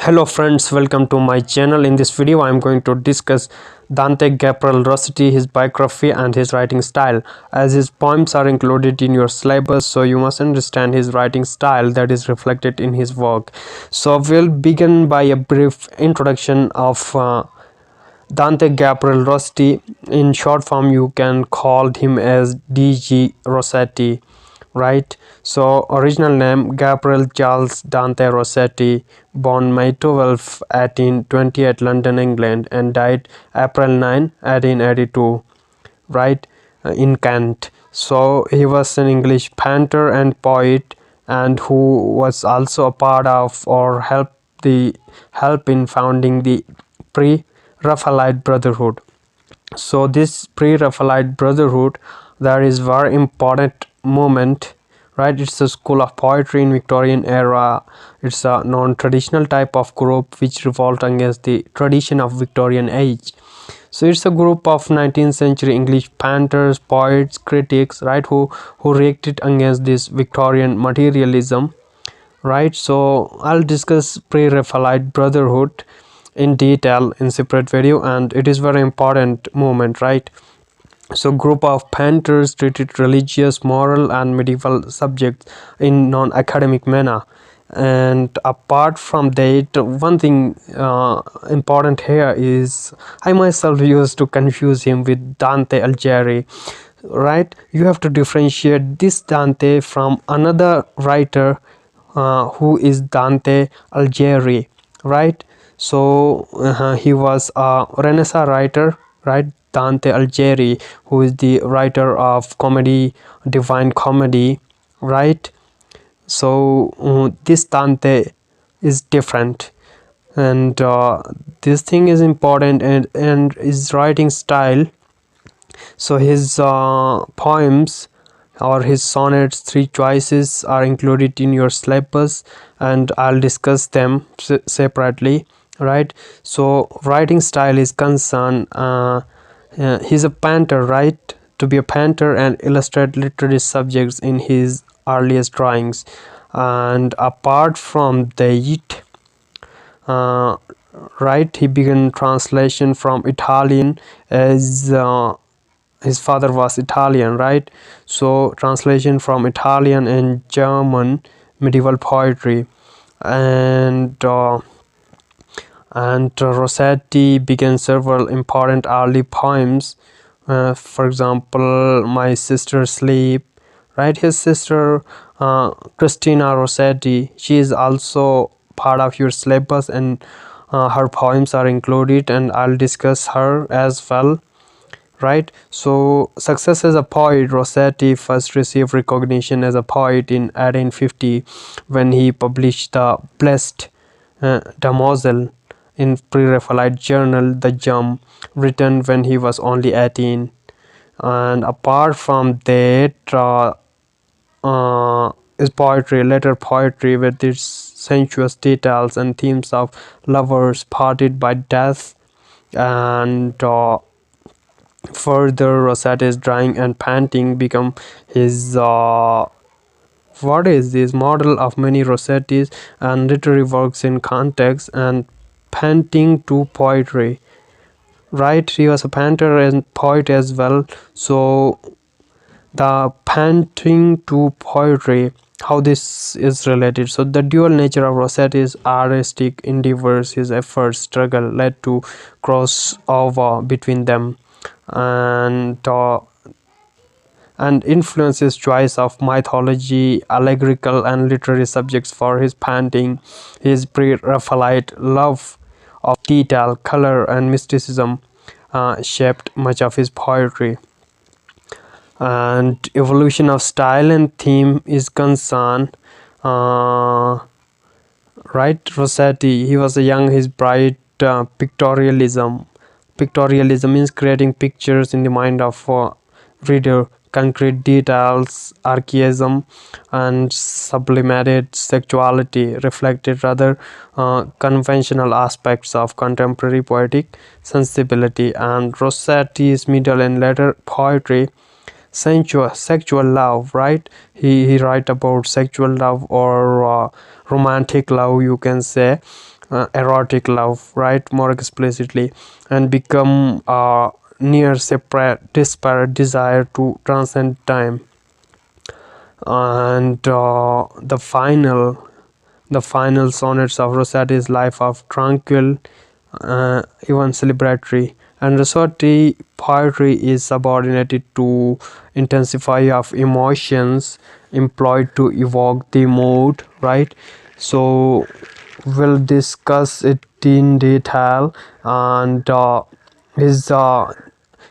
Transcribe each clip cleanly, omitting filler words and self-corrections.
Hello friends, welcome to my channel. In this video I am going to discuss Dante Gabriel Rossetti, his biography and his writing style. As his poems are included in your syllabus, so you must understand his writing style that is reflected in his work. So we'll begin by a brief introduction of Dante Gabriel Rossetti. In short form you can call him as D.GRossetti, right? So original name Gabriel Charles Dante Rossetti, born May 12, 1820 at London, England, and died April 9, 1882, right, in Kent. So he was an English painter and poet, and who was also a part of or help in founding the pre-Raphaelite Brotherhood. So this pre-Raphaelite Brotherhood, that is very important moment, right? It's a school of poetry in Victorian era. It's a non-traditional type of group which revolt against the tradition of Victorian age. So it's a group of 19th century English painters, poets, critics, right, who reacted against this Victorian materialism, right? So I'll discuss pre-Raphaelite Brotherhood in detail in separate video, and it is very important movement, right? So group of painters treated religious, moral and medieval subjects in non-academic manner. And apart from that, one thing important here is I myself used to confuse him with Dante Alighieri, right? You have to differentiate this Dante from another writer who is Dante Alighieri, right? So he was a Renaissance writer, right? Dante Alighieri, who is the writer of comedy, Divine Comedy, right? So this Dante is different, and this thing is important, and his writing style. So his poems or his sonnets, three choices, are included in your syllabus, and I'll discuss them separately, right? So writing style is concerned, he's a painter, right? To be a painter and illustrate literary subjects in his earliest drawings. And apart from that, right, he began translation from Italian, as his father was Italian, right? So translation from Italian and German medieval poetry. And Rossetti began several important early poems, for example, My Sister's Sleep, right? His sister Christina Rossetti, she is also part of your syllabus, and her poems are included, and I'll discuss her as well, right? So success as a poet, Rossetti first received recognition as a poet in 1850 when he published the Blessed Damozel in pre-Raphaelite journal The Gem, written when he was only 18. And apart from that, his poetry, later poetry, with its sensuous details and themes of lovers parted by death, and further Rossetti's drawing and painting become his what is this model of many Rossetti's and literary works in context and painting to poetry, right? He was a painter and poet as well. So the painting to poetry, how this is related. So the dual nature of Rossetti's artistic endeavors, his efforts, struggle led to crossover between them, and influences choice of mythology, allegorical and literary subjects for his painting. His pre-Raphaelite love of detail, color and mysticism shaped much of his poetry. And evolution of style and theme is concerned, right? Rossetti, he was a young, his bright pictorialism means creating pictures in the mind of reader, concrete details, archaism and sublimated sexuality reflected rather conventional aspects of contemporary poetic sensibility. And Rossetti's middle and later poetry, sexual love, right? He write about sexual love or romantic love, you can say. erotic love, right, more explicitly, and become near separate disparate desire to transcend time. And the final sonnets of Rossetti's life are tranquil, even celebratory, and Rossetti poetry is subordinated to intensify of emotions employed to evoke the mood, right? So we'll discuss it in detail. And his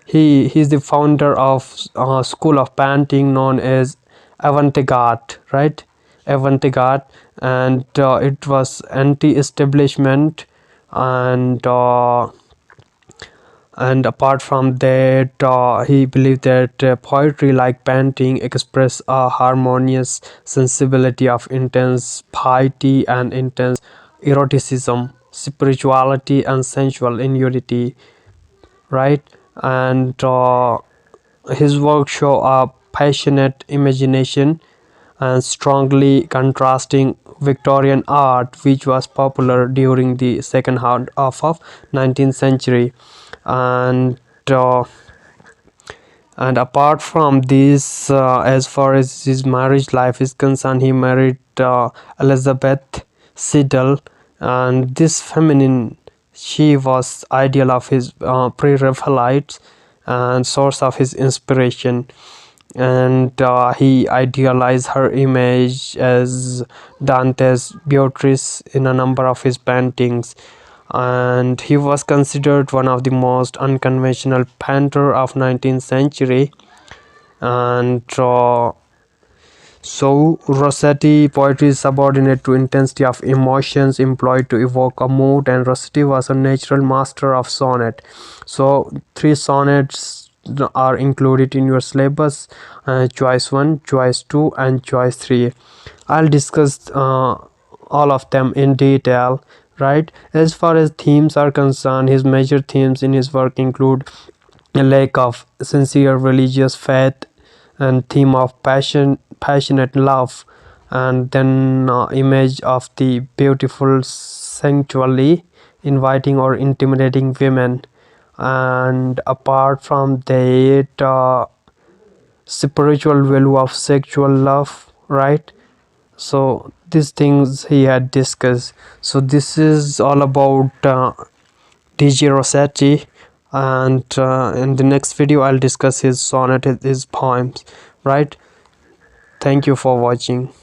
he's the founder of school of painting known as avant-garde, right? Avant-garde. And it was anti-establishment. And apart from that, he believed that poetry, like painting, express a harmonious sensibility of intense piety and intense eroticism, spirituality and sensual in unity, right? And his work show a passionate imagination and strongly contrasting Victorian art, which was popular during the second half of 19th century. And uh, and apart from this, as far as his marriage life is concerned, he married Elizabeth Siddal, and this feminine, she was ideal of his pre-Raphaelites and source of his inspiration. And he idealized her image as Dante's Beatrice in a number of his paintings. And he was considered one of the most unconventional painter of 19th century. And so Rossetti poetry is subordinate to intensity of emotions employed to evoke a mood, and Rossetti was a natural master of sonnet. So 3 sonnets are included in your syllabus: choice 1, choice 2, and choice 3. I'll discuss all of them in detail, right? As far as themes are concerned, his major themes in his work include a lack of sincere religious faith, and theme of passionate love, and then image of the beautiful sensually inviting or intimidating women. And apart from that, spiritual value of sexual love, right? So these things he had discussed. So this is all about D.GRossetti. And in the next video I'll discuss his sonnet, his poems, right? Thank you for watching.